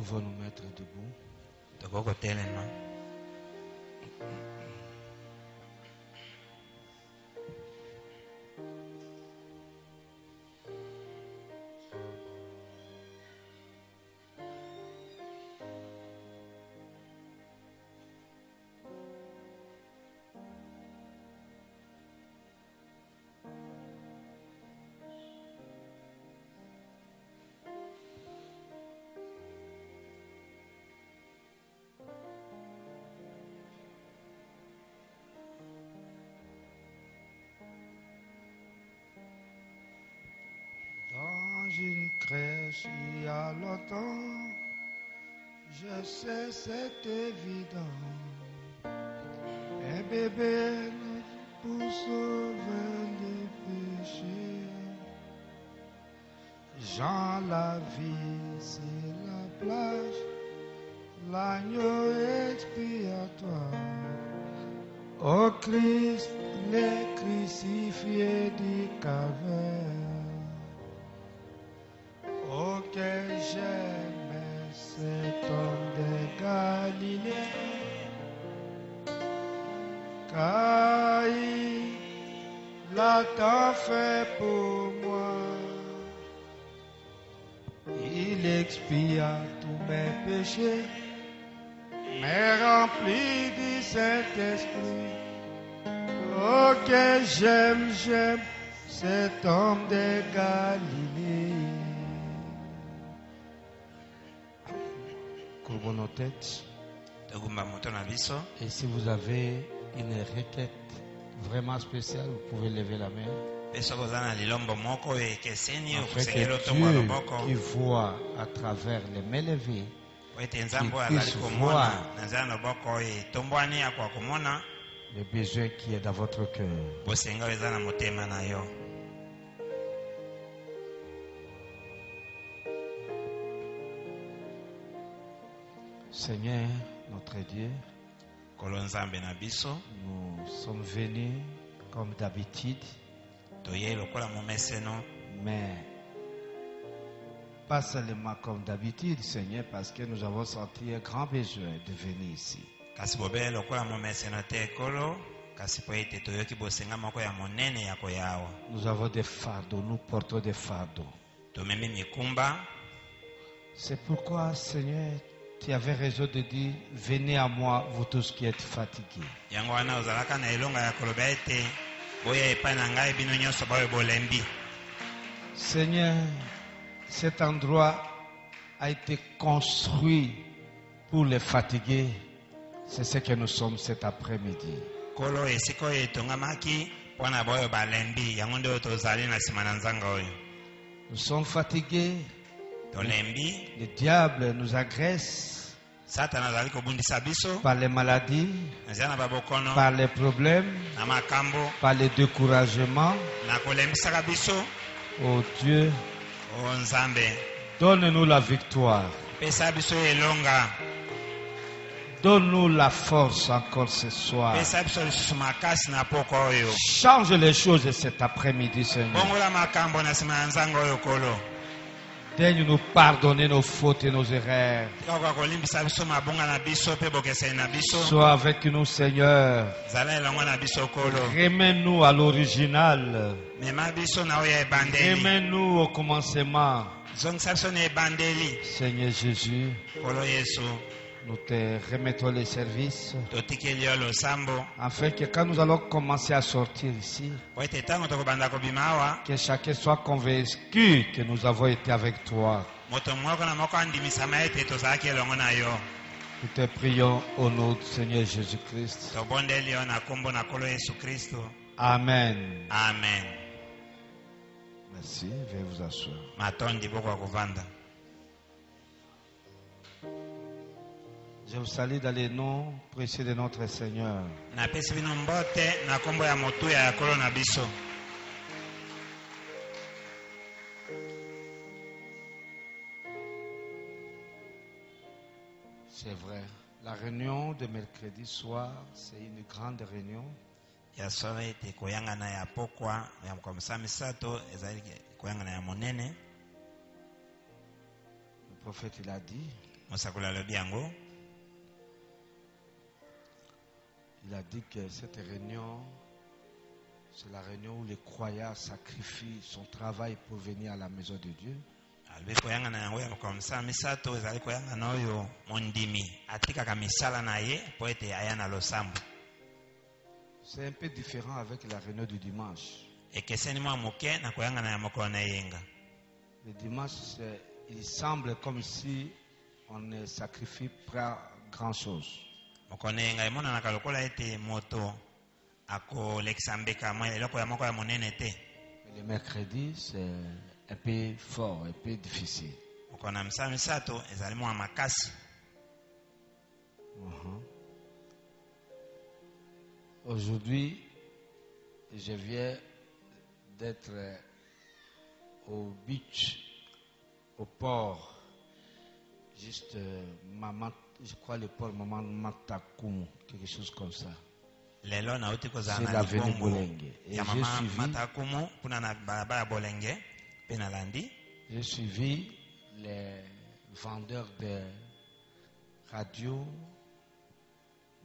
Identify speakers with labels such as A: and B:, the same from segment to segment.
A: pouvons nous mettre debout. Une crèche il y a longtemps, je sais c'est évident, un bébé pour sauver les péchés. Jean, la vie c'est la plage, l'agneau expiatoire. Ô Christ, les crucifiés du calvaire. Oh, que j'aime cet homme de Galilée, car il a tant fait pour moi. Il expia tous mes péchés, mais rempli du Saint-Esprit. Oh, que j'aime cet homme de Galilée. Courbons nos têtes. Et si vous avez une requête vraiment spéciale, vous pouvez lever la main. Afin que Dieu qui voit à travers les mains levées, puisse voir le besoin qui est dans votre cœur. Seigneur, notre Dieu, nous sommes venus comme d'habitude, mais pas seulement comme d'habitude, Seigneur, parce que nous avons senti un grand besoin de venir ici. Nous avons des fardeaux, nous portons des fardeaux. C'est pourquoi, Seigneur, tu avais raison de dire, venez à moi, vous tous qui êtes fatigués. Seigneur, cet endroit a été construit pour les fatigués. C'est ce que nous sommes cet après-midi. Nous sommes fatigués. Le diable nous agresse par les maladies, par les problèmes, par les découragements. Oh Dieu, donne-nous la victoire. Donne-nous la force encore ce soir. Change les choses cet après-midi, Seigneur. Daigne nous pardonner nos fautes et nos erreurs. Sois avec nous, Seigneur. Remets-nous à l'original. Remets-nous au commencement. Seigneur Jésus, nous te remettons les services afin que quand nous allons commencer à sortir ici, que chacun soit convaincu que nous avons été avec toi. Nous te prions au nom du Seigneur Jésus-Christ. Amen.
B: Amen.
A: Merci, veuillez vous asseoir. Je vous salue dans les noms précieux de notre Seigneur. C'est vrai, la réunion de mercredi soir, c'est une grande réunion. Le prophète il a dit, Il a dit que cette réunion, c'est la réunion où les croyants sacrifient son travail pour venir à la maison de Dieu. C'est un peu différent avec la réunion du dimanche. Le dimanche, il semble comme si on ne sacrifie pas grand-chose. Le mercredi, c'est un peu fort, un peu difficile. Aujourd'hui, je viens d'être au beach, au port, juste je crois le port Maman Matakumu, quelque chose comme ça. C'est l'avenue Bolenge. Et j'ai suivi les vendeurs de radio.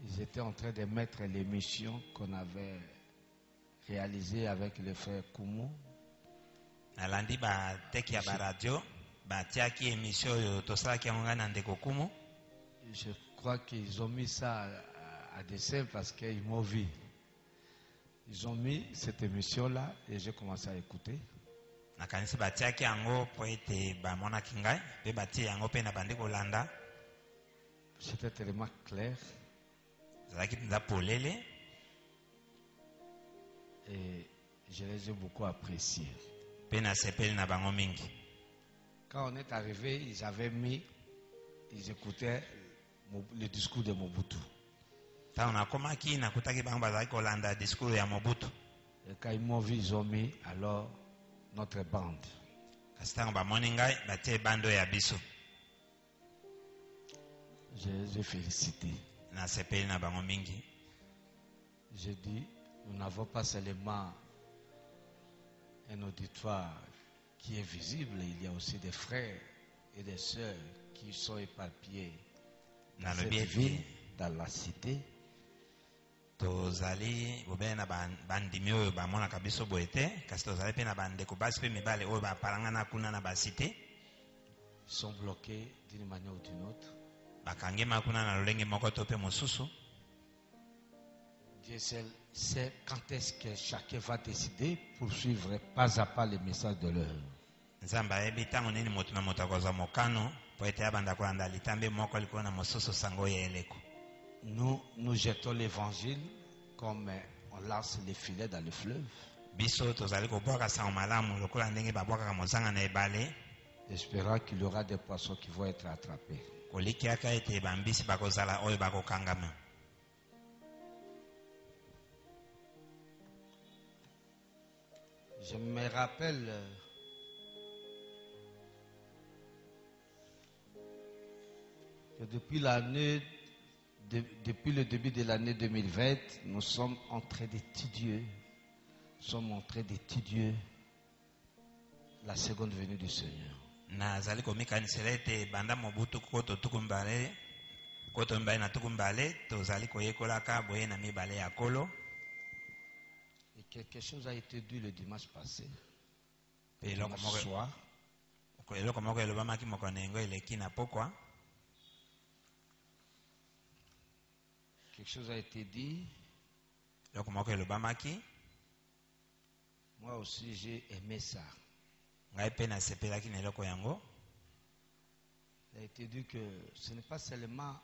A: Ils étaient en train de mettre l'émission qu'on avait réalisée avec le frère Kumu. Je crois qu'ils ont mis ça à dessein parce qu'ils m'ont vu. Ils ont mis cette émission-là et j'ai commencé à écouter. C'était tellement clair. Et je les ai beaucoup appréciés. Quand on est arrivé, ils écoutaient le discours de Mobutu. Et quand ils m'ont vu, ils ont mis alors notre bande. Je les ai félicités. J'ai dit, nous n'avons pas seulement un auditoire qui est visible, il y a aussi des frères et des sœurs qui sont éparpillés dans cette ville, dans la cité. Ils sont bloqués d'une manière ou d'une autre. Dieu seul sait quand est-ce que chacun va décider pour suivre pas à pas les messages de l'heure. Nous jetons l'évangile comme on lance les filets dans le fleuve. Espérant qu'il y aura des poissons qui vont être attrapés. Je me rappelle que depuis le début de l'année 2020, nous sommes en train d'étudier la seconde venue du Seigneur. Et quelque chose a été dit le dimanche passé. Dimanche soir. Quelque chose a été dit. Moi aussi j'ai aimé ça. Il a été dit que ce n'est pas seulement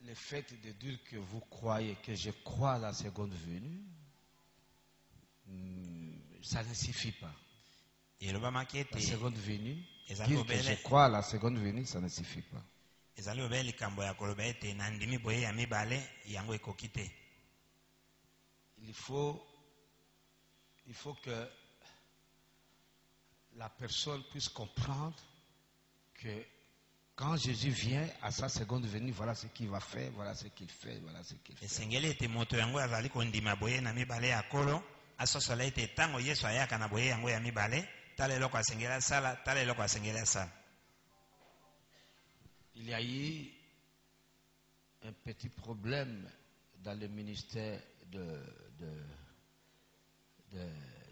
A: le fait de dire que vous croyez, que je crois à la seconde venue, ça ne suffit pas. La seconde venue, dire que je crois à la seconde venue, ça ne suffit pas. Il faut que la personne puisse comprendre que quand Jésus vient à sa seconde venue, voilà ce qu'il va faire, voilà ce qu'il fait, voilà ce qu'il fait. Il y a eu un petit problème dans le ministère de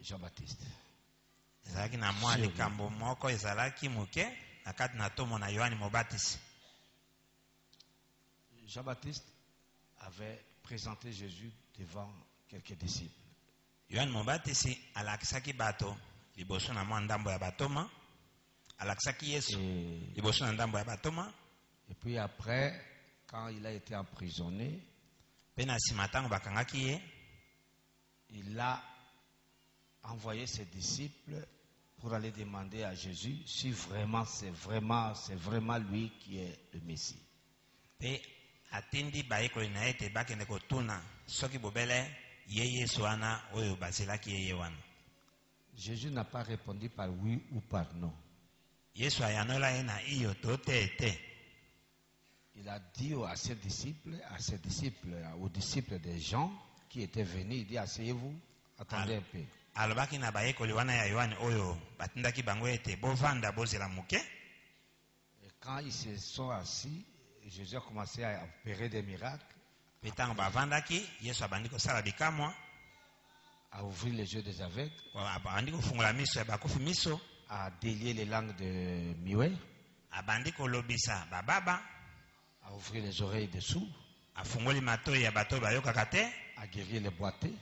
A: Jean-Baptiste. Jean-Baptiste avait présenté Jésus devant quelques disciples. Et puis après, quand il a été emprisonné, il a envoyé ses disciples pour aller demander à Jésus si vraiment c'est vraiment lui qui est le Messie. Jésus n'a pas répondu par oui ou par non. Il a dit à ses disciples, aux disciples des gens qui étaient venus, il dit asseyez-vous, attendez un peu. Et quand ils se sont assis, Jésus a commencé à opérer des miracles, à ouvrir les yeux des aveugles, à délier les langues de muets, à ouvrir les oreilles des sourds, à guérir les boiteux,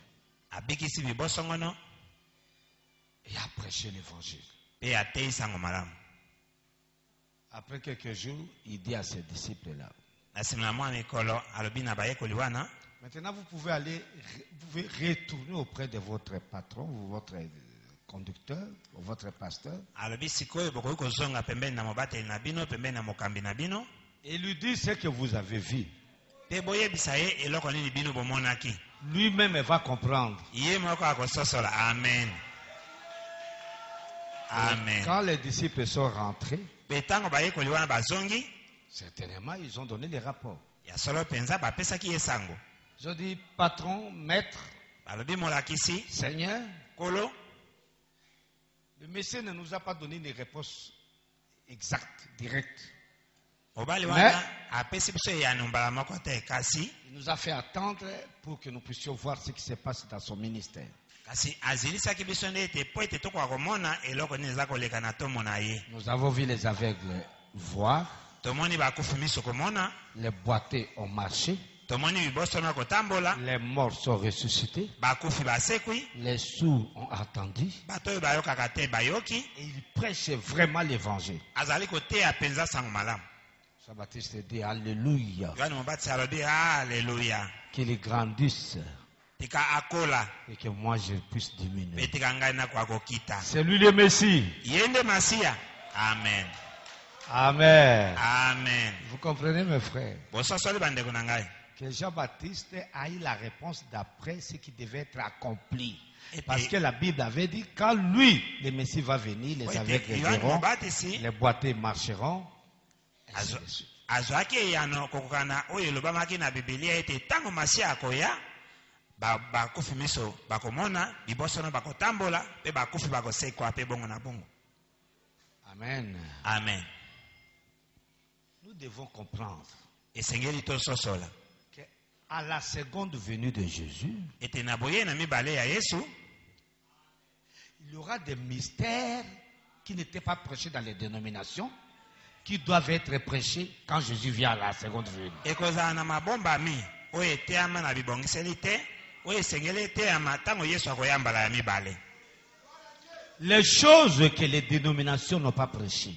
A: et à prêcher l'évangile. Après quelques jours, il dit à ses disciples-là, maintenant vous pouvez retourner auprès de votre patron, votre conducteur, votre pasteur, et lui dire ce que vous avez vu. Lui-même va comprendre.
B: Amen. Amen.
A: Quand les disciples sont rentrés, certainement ils ont donné les rapports. Ils ont dit, patron, maître, Seigneur, le Messie ne nous a pas donné une réponse exacte, directe. Mais il nous a fait attendre pour que nous puissions voir ce qui se passe dans son ministère. Nous avons vu les aveugles voir, les boiteux ont marché, les morts sont ressuscités, les sourds ont entendu, et ils prêchent vraiment l'évangile. Jean-Baptiste dit Alléluia. Qu'il grandisse et que moi je puisse diminuer. C'est lui le Messie.
B: Amen.
A: Amen.
B: Amen.
A: Vous comprenez mes frères? Que Jean-Baptiste a eu la réponse d'après ce qui devait être accompli. Parce que la Bible avait dit quand lui, le Messie va venir, les aveugles verront, les boiteux marcheront. Amen.
B: Amen.
A: Nous devons comprendre
B: qu'à
A: la seconde venue de Jésus,
B: il
A: y aura des mystères qui n'étaient pas prêchés dans les dénominations, qui doivent être prêchés quand Jésus vient à la seconde venue. Les choses que les dénominations n'ont pas prêchées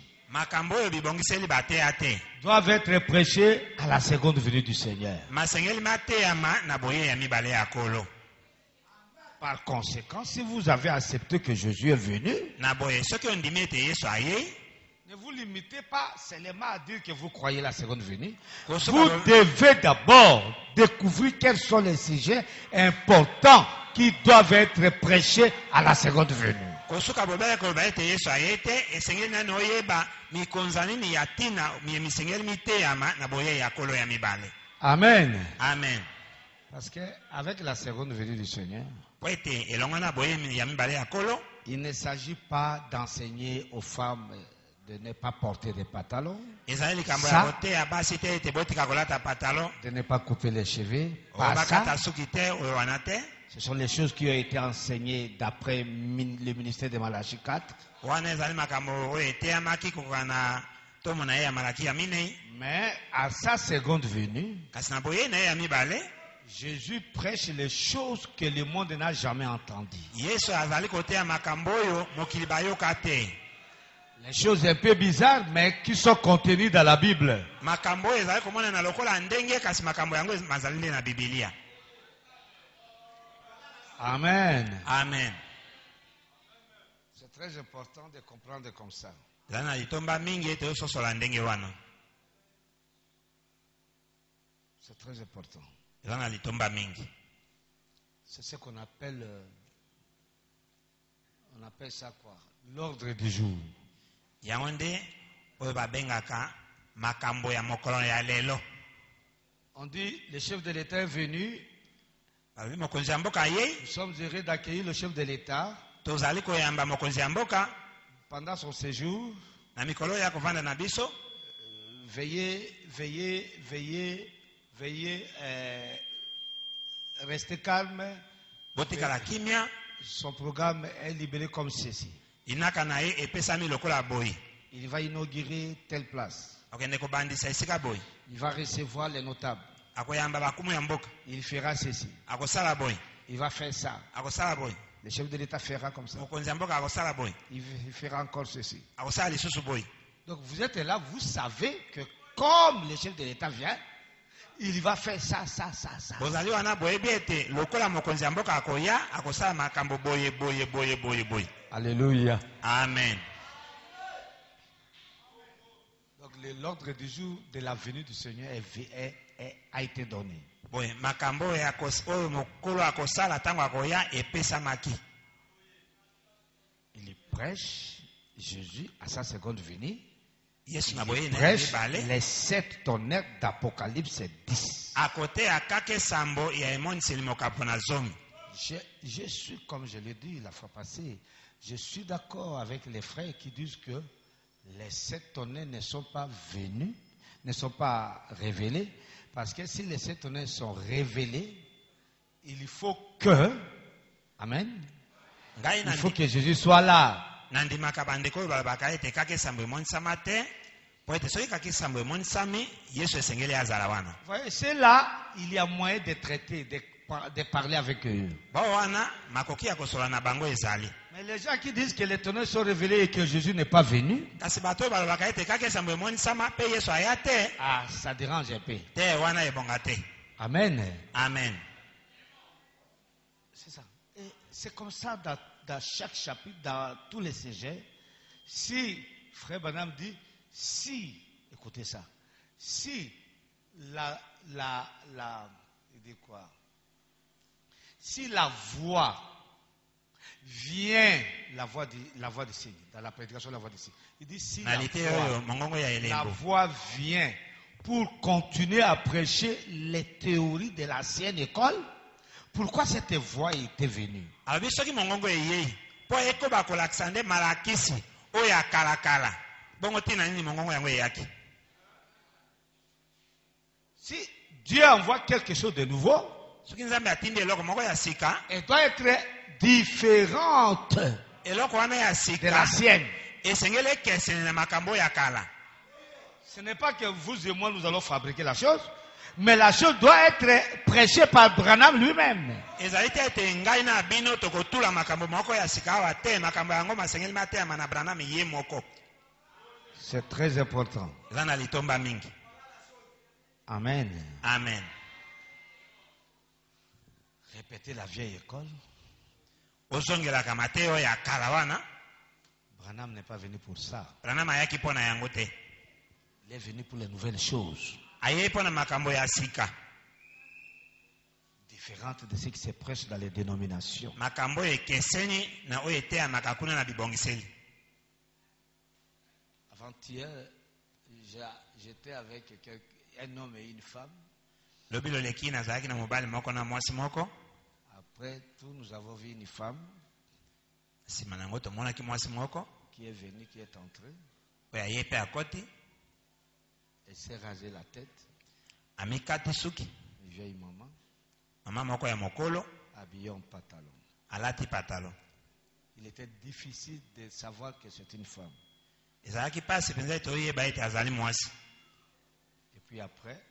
A: doivent être prêchées à la seconde venue du Seigneur. Par conséquent, si vous avez accepté que Jésus est venu, ne vous limitez pas seulement à dire que vous croyez la seconde venue. Vous devez d'abord découvrir quels sont les sujets importants qui doivent être prêchés à la seconde venue. Amen.
B: Amen.
A: Parce qu'avec la seconde venue du Seigneur, il ne s'agit pas d'enseigner aux femmes de ne pas porter des pantalons,
B: ça,
A: de ne pas couper les cheveux, ce sont les choses qui ont été enseignées d'après le ministère de Malachie 4. Mais à sa seconde venue, Jésus prêche les choses que le monde n'a jamais entendues. Les choses un peu bizarres, mais qui sont contenues dans la Bible. Amen.
B: Amen.
A: C'est très important de comprendre comme ça. C'est très important. C'est ce qu'on appelle, on appelle ça quoi? L'ordre du jour. On dit, le chef de l'État est venu. Nous sommes heureux d'accueillir le chef de l'État pendant son séjour. Veuillez rester calme. Son programme est libéré comme ceci. Il va inaugurer telle place. Il va recevoir les notables. Il fera ceci. Il va faire ça. Le chef de l'État fera comme ça. Il fera encore ceci. Donc vous êtes là, vous savez que comme le chef de l'État vient, il va faire ça. Alléluia.
B: Amen.
A: Donc l'ordre du jour de la venue du Seigneur a été donné. Il prêche Jésus à sa seconde venue. Il prêche les 7 tonnerres d'Apocalypse 10. Je suis, comme je l'ai dit la fois passée, je suis d'accord avec les frères qui disent que les 7 tonnerres ne sont pas venus, ne sont pas révélés. Parce que si les 7 tonnerres sont révélés, il faut que, amen, il faut que Jésus soit là. Voyez, c'est là, il y a moyen de traiter, de parler avec eux. Mais les gens qui disent que les tonnerres sont révélés et que Jésus n'est pas venu, ça dérange un peu. Amen.
B: Amen.
A: C'est ça. Et c'est comme ça dans chaque chapitre, dans tous les sujets. Si, Frère Branham dit, écoutez ça, si il dit quoi? Si la voix vient, la voix du Seigneur, dans la prédication de la voix du Seigneur, il dit si la voix vient pour continuer à prêcher les théories de l'ancienne école, pourquoi cette voix était venue? Si Dieu envoie quelque chose de nouveau, elle doit être différente de la sienne. Ce n'est pas que vous et moi nous allons fabriquer la chose, mais la chose doit être prêchée par Branham lui-même. C'est très important. Amen.
B: Amen.
A: Répétez la vieille école. Branham n'est pas venu pour ça. Il est venu pour les nouvelles choses. Différentes de ce qui se prêche dans les dénominations. Avant-hier, j'étais avec un homme et une femme. Après tout, nous avons vu une femme qui est venue, qui est entrée.
B: Elle
A: s'est rasé la tête.
B: Une
A: vieille maman. Habillée en pantalon. Il était difficile de savoir que c'est une femme. Et puis après,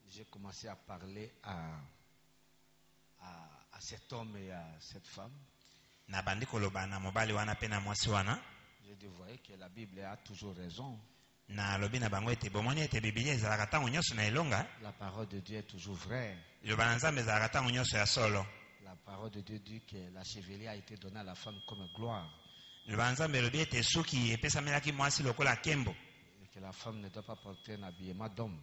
A: j'ai commencé à parler à cet homme et à cette femme. Je dis, vous voyez que la Bible a toujours raison. La parole de Dieu est toujours vraie. La parole de Dieu dit que la chevalier a été donnée à la femme comme gloire. Et que la femme ne doit pas porter un habillement d'homme.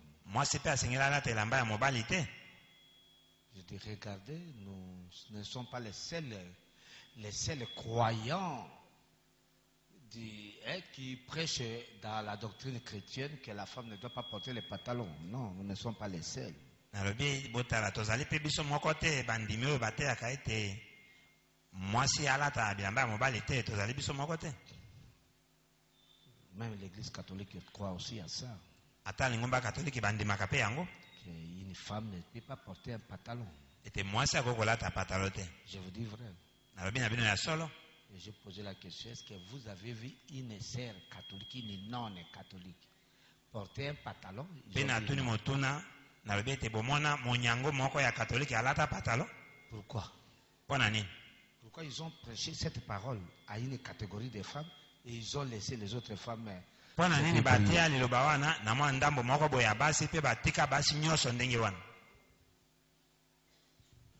A: Je dis, regardez, nous ne sommes pas les seuls croyants qui prêchent dans la doctrine chrétienne que la femme ne doit pas porter les pantalons. Non, nous ne sommes pas les seuls. Même l'église catholique croit aussi à ça. Qu'une femme ne peut pas porter un pantalon. Je vous dis vrai. Et j'ai posé la question, est-ce que vous avez vu une sœur catholique, une non-catholique porter un pantalon? Pourquoi? Pourquoi ils ont prêché cette parole à une catégorie de femmes et ils ont laissé les autres femmes?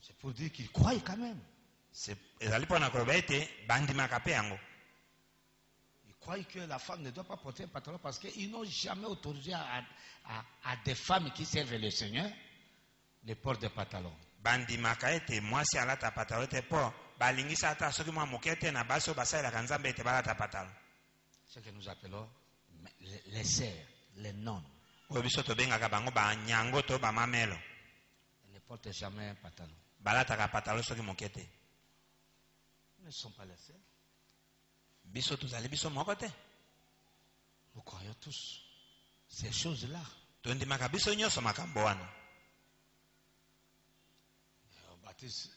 A: C'est pour dire qu'ils croient quand même. Ils croient que la femme ne doit pas porter un pantalon parce qu'ils n'ont jamais autorisé à des femmes qui servent le Seigneur le port de pantalon. C'est ce que nous appelons les sœurs, les nonnes. Elles ne portent jamais un pantalon. Ne sont pas les seuls. Nous croyons tous ces choses-là. On baptise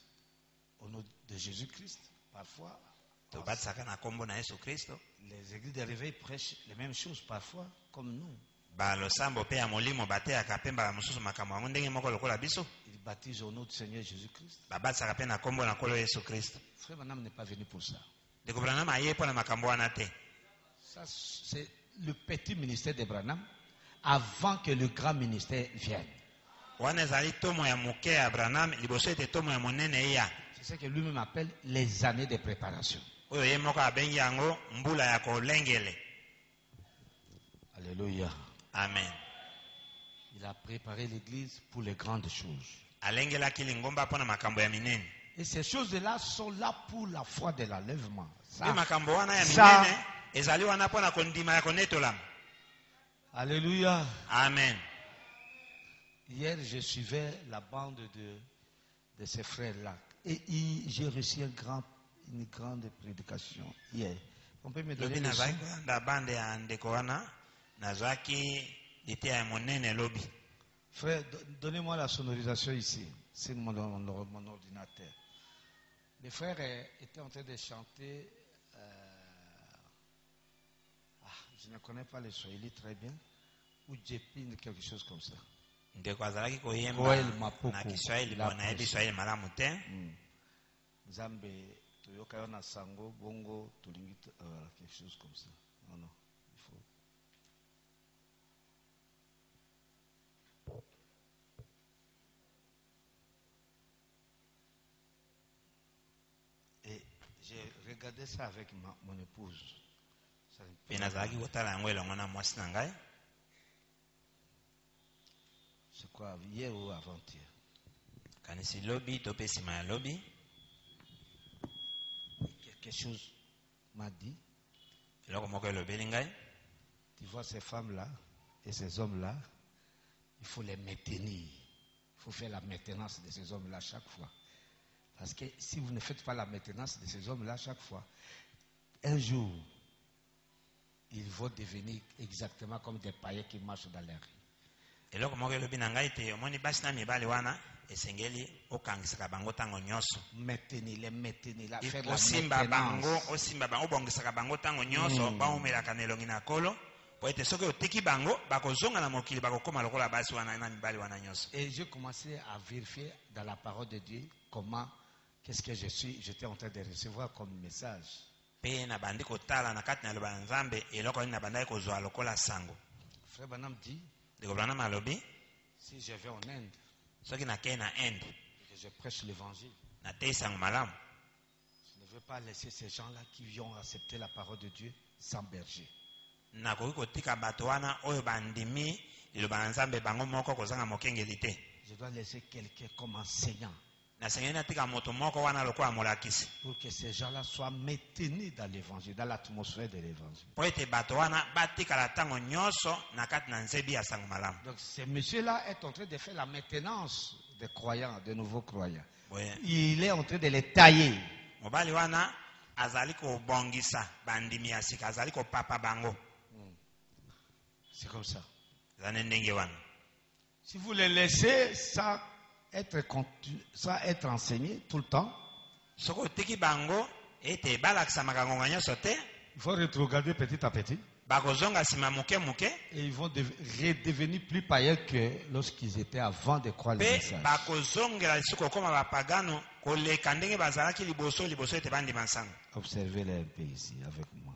A: au nom de Jésus-Christ. Parfois, les églises de réveil prêchent les mêmes choses parfois, comme nous. Ils baptisent au nom du Seigneur Jésus-Christ. Frère Branham n'est pas venu pour ça. Ça, c'est le petit ministère de Branham avant que le grand ministère vienne. C'est ce que lui-même appelle les années de préparation. Alléluia.
B: Amen.
A: Il a préparé l'église pour les grandes choses. Et ces choses-là sont là pour la foi de l'enlèvement. Alléluia.
B: Amen.
A: Hier, je suivais la bande de ces frères-là. Et j'ai reçu une grande prédication hier. On peut me donner le son? Frère, donnez-moi la sonorisation ici. C'est mon ordinateur. Les frères étaient en train de chanter. Je ne connais pas les Swahili très bien. Ou Jepine, quelque chose comme ça. Koel Mapoko. Zambe, Toyoka na Sango, Bongo, Tolingi, quelque chose comme ça. Non, il faut. Et j'ai regardé ça avec mon épouse. C'est quoi, hier ou avant-hier? Quelque chose m'a dit. Tu vois ces femmes-là et ces hommes-là, il faut les maintenir. Il faut faire la maintenance de ces hommes-là chaque fois. Parce que si vous ne faites pas la maintenance de ces hommes-là chaque fois, un jour, ils vont devenir exactement comme des païens qui marchent dans les rues.
B: Et là, comme le binangai te omoni basi na mibali wana esengeli okangisaka bango tango nyoso.
A: Maintenez-les, faire la
B: osimba bango, osimba bango bongisaka bango tango nyoso, ba omelaka nelongi na kolo. Po ete soki otiki bango bakozonga na mokili bakokoma lokola basi wana na mibali wana nyoso.
A: Et j'ai commencé à vérifier dans la parole de Dieu comment, qu'est-ce que j'étais en train de recevoir comme message.
B: Pe na bandi kotala na kati na loba nzambe eloko ni na bandai kozwa lokola sango.
A: Frère Branham dit,
B: si
A: je vais en Inde,
B: et
A: je prêche l'évangile,
B: je
A: ne veux pas laisser ces gens-là qui ont accepté la parole de Dieu sans berger. Je dois laisser quelqu'un comme enseignant pour que ces gens-là soient maintenus dans l'évangile, dans l'atmosphère de l'évangile. Donc ce monsieur-là est en train de faire la maintenance des croyants, des nouveaux croyants. Il est en train de les tailler. C'est comme ça. Si vous les laissez sans être enseigné tout le temps, il faut rétrograder petit à petit. Et ils vont redevenir plus païens que lorsqu'ils étaient avant de croire le message. Observez-les un peu ici avec moi.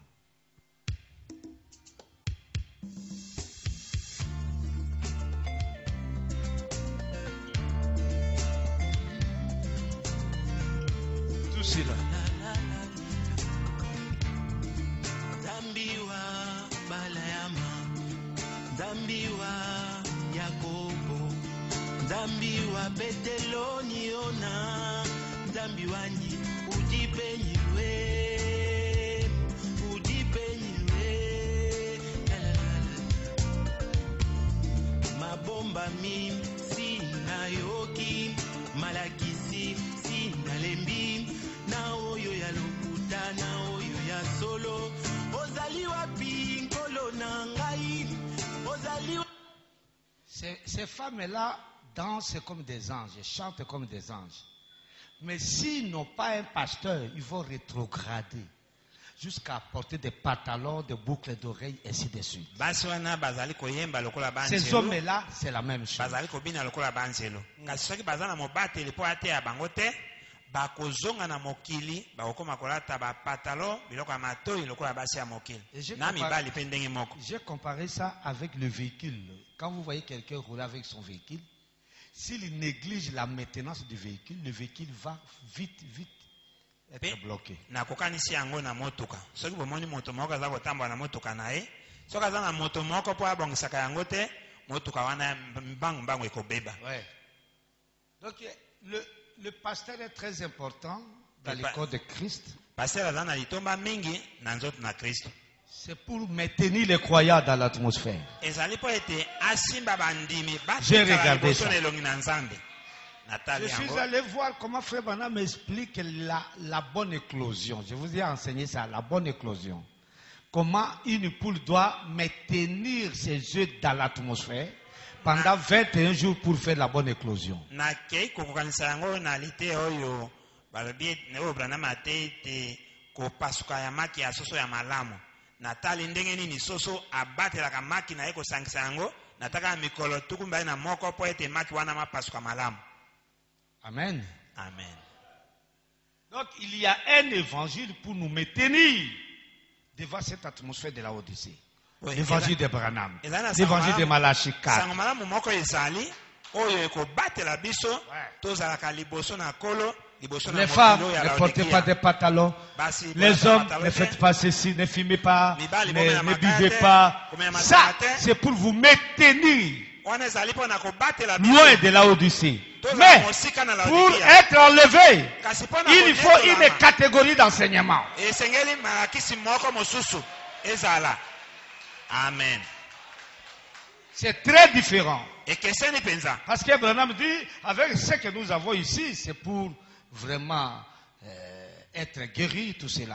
A: Tout cela.
C: Dambiwa Yakobo, Dambiwa Beteloni ona, Dambiwa ni udipenywe, mabomba mi sinayoki, malakisi sinalembi, na oyo ya lokuta, na oyo ya solo, ozaliwa pinkolo nangai.
A: Ces femmes-là dansent comme des anges, chantent comme des anges. Mais s'ils n'ont pas un pasteur, ils vont rétrograder jusqu'à porter des pantalons, des boucles d'oreilles, et ainsi de suite. Ces hommes-là, c'est la même chose.
B: Bakozonga na mokili bakokoma kolata ba patalo biloko ya matoi lokola basi ya mokili na mibali pe ndenge moko.
A: J'ai comparé ça avec le véhicule. Quand vous voyez quelqu'un rouler avec son véhicule, s'il néglige la maintenance du véhicule, le véhicule va vite être bloqué.
B: Na kokanisi yango na motoka soki bomoni moto moko aza kotambola na motoka na ye soki aza na moto moko po abongisaka yango te motoka wana mbangu ekobeba.
A: Donc le pasteur est très important dans le corps de Christ. C'est pour maintenir les croyants dans l'atmosphère. J'ai regardé ça. Je suis allé voir comment Frère Branham m'explique la bonne éclosion. Je vous ai enseigné ça, la bonne éclosion. Comment une poule doit maintenir ses œufs dans l'atmosphère pendant 21 jours pour faire la bonne éclosion. Amen.
B: Amen.
A: Donc il y a un évangile pour nous maintenir devant cette atmosphère de la Odyssée. L'évangile de Branham, l'évangile de Malachi 4. Les femmes, ne portez pas des pantalons. Les hommes, ne faites pas ceci, ne fumez pas, ne buvez pas. Ça, c'est pour vous maintenir loin de la Odyssée. Mais pour être enlevé, il faut une catégorie d'enseignement.
B: Amen.
A: C'est très différent. Parce que Branham dit, avec ce que nous avons ici, c'est pour vraiment être guéri, tout cela.